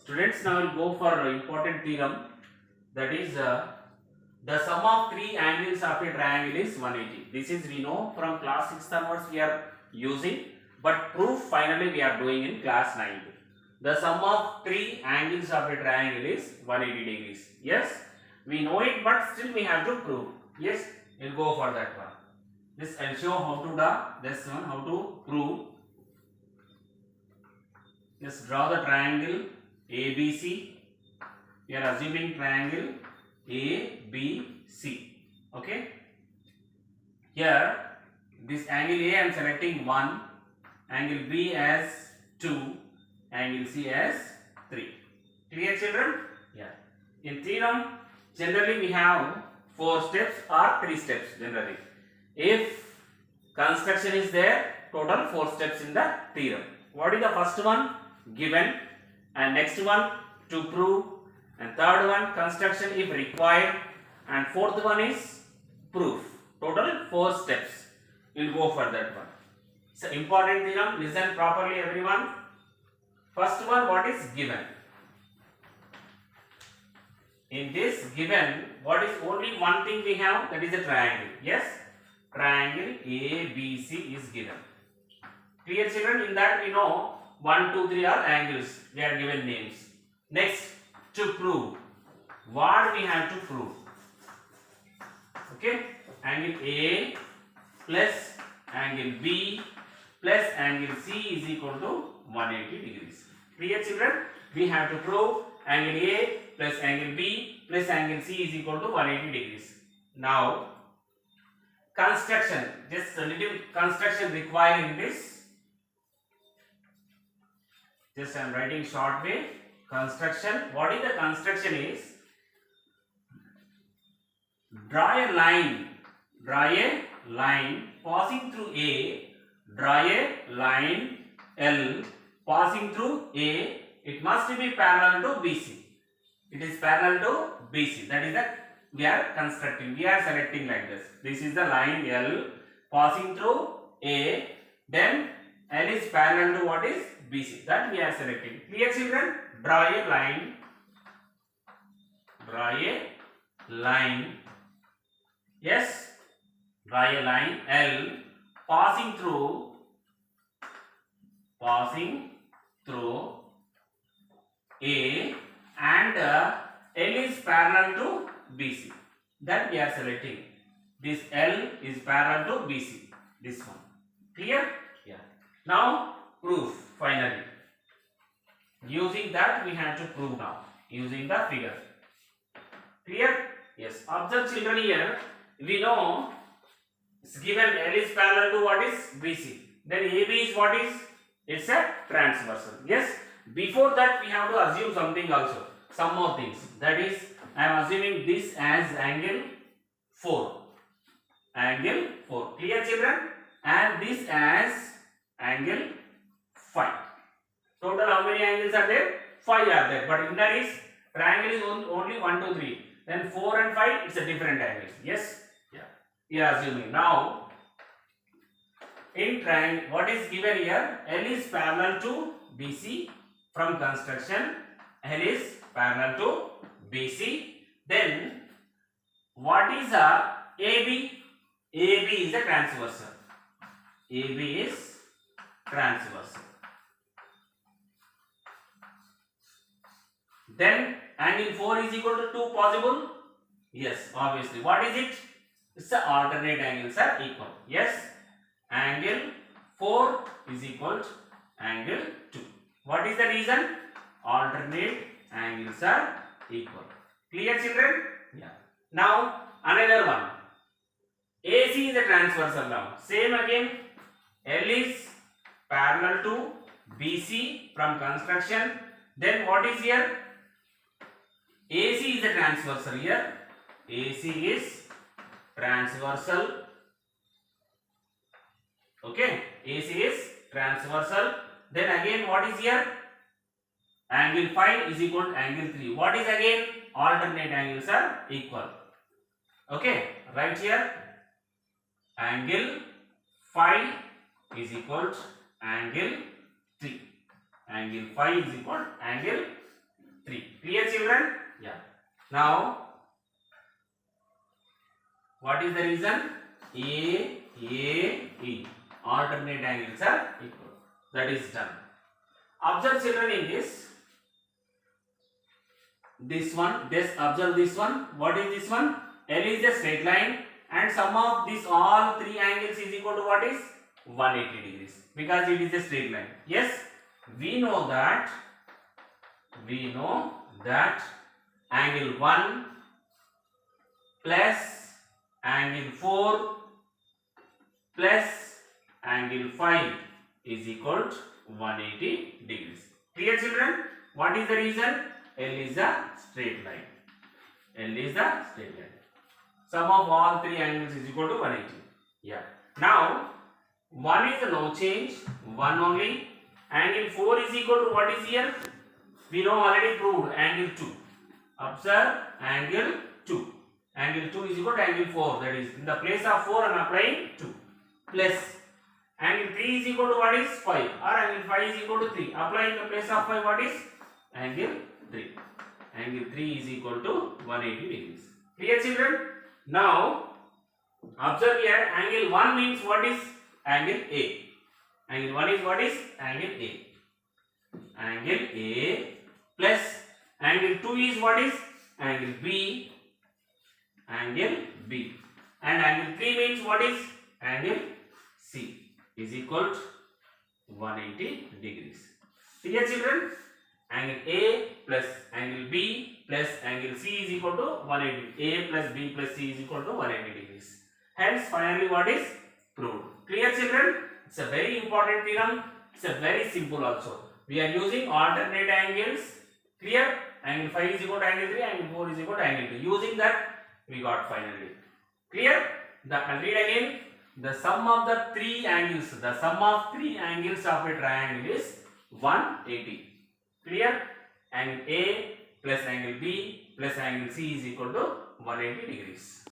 Students, now we'll go for important theorem, that is the sum of three angles of a triangle is 180. This is we know from class 6 onwards we are using, but proof finally we are doing in class 9. The sum of three angles of a triangle is 180 degrees. Yes, we know it, but still we have to prove. Yes, we'll go for that one. This I'll show how to do this one, how to prove. Just draw the triangle ABC. We are assuming triangle ABC. Okay. Here, this angle A I am selecting 1, angle B as 2, angle C as 3. Clear, children? Yeah. In theorem, generally we have 4 steps or 3 steps generally. If construction is there, total 4 steps in the theorem. What is the first one? Given, and next one to prove, and third one construction if required, and fourth one is proof. Total 4 steps. We'll go for that one. So important theorem, listen properly everyone. First one, what is given? In this given, what is only one thing we have, that is a triangle. Yes, triangle ABC is given. Clear, children? In that we know 1, 2, 3 are angles. They are given names. Next, to prove. What we have to prove? Okay, angle A plus angle B plus angle C is equal to 180 degrees. Clear, children? We have to prove angle A plus angle B plus angle C is equal to 180 degrees. Now, construction. Just a little construction required in this. Just I am writing short way. Construction. What is the construction is? Draw a line passing through A. Draw a line L passing through A. It must be parallel to BC. It is parallel to BC. That is the we are constructing. We are selecting like this. This is the line L passing through A. Then L is parallel to what is BC. That we are selecting. Clear, children? Draw a line. Draw a line. Yes. Draw a line L passing through A, and L is parallel to BC. That we are selecting. This L is parallel to BC. This one. Clear? Yeah. Now proof finally. Using that we have to prove now. Using the figure. Clear? Yes. Observe, children, here. We know it's given L is parallel to what is BC. Then AB is what is? It's a transversal. Yes. Before that we have to assume something also. Some more things. That is, I am assuming this as angle 4. Angle 4. Clear, children? And this as angle 5. Total how many angles are there? 5 are there. But in that is triangle is only 1, 2, 3. Then 4 and 5 it's a different angle. Yes? Yeah. We are assuming. Now in triangle, what is given here? L is parallel to BC from construction. L is parallel to BC. Then what is a AB? AB is a transversal. AB is transversal. Then angle 4 is equal to 2 possible? Yes, obviously. What is it? It's the alternate angles are equal. Yes. Angle 4 is equal to angle 2. What is the reason? Alternate angles are equal. Clear, children? Yeah. Now another one. AC is a transversal now. Same again. L is parallel to BC from construction. Then what is here? AC is a transversal here. AC is transversal. Okay. AC is transversal. Then again what is here? Angle 5 is equal to angle 3. What is again? Alternate angles are equal. Okay. Right here. Angle 5 is equal to angle 3. Angle 5 is equal to angle Now, what is the reason? E. Alternate angles are equal. That is done. Observe children in this one. Just observe this one. What is this one? L is a straight line and sum of these all three angles is equal to what is? 180 degrees. Because it is a straight line. Yes, we know that angle 1 plus angle 4 plus angle 5 is equal to 180 degrees. Clear children? What is the reason? L is a straight line. Sum of all three angles is equal to 180. Yeah. Now, 1 is no change, 1 only. Angle 4 is equal to what is here? We know already proved, angle 2. Observe angle 2. Angle 2 is equal to angle 4. That is, in the place of 4 I am applying 2. Plus angle 3 is equal to what is? 5. Or angle 5 is equal to 3. Applying the place of 5 what is? Angle 3. Angle 3 is equal to 180 degrees. Clear children? Now, observe here, angle 1 means what is? Angle A. Angle 1 is what is? Angle A. Angle A plus angle 2 is what is? Angle B. Angle B. And angle 3 means what is? Angle C is equal to 180 degrees. Clear children? Angle A plus angle B plus angle C is equal to 180. A plus B plus C is equal to 180 degrees. Hence, finally what is? Proved. Clear children? It's a very important theorem. It's a very simple also. We are using alternate angles. Clear? Angle 5 is equal to angle 3, angle 4 is equal to angle 2. Using that, we got finally. Clear? I'll read again. The sum of the three angles of a triangle is 180. Clear? Angle A plus angle B plus angle C is equal to 180 degrees.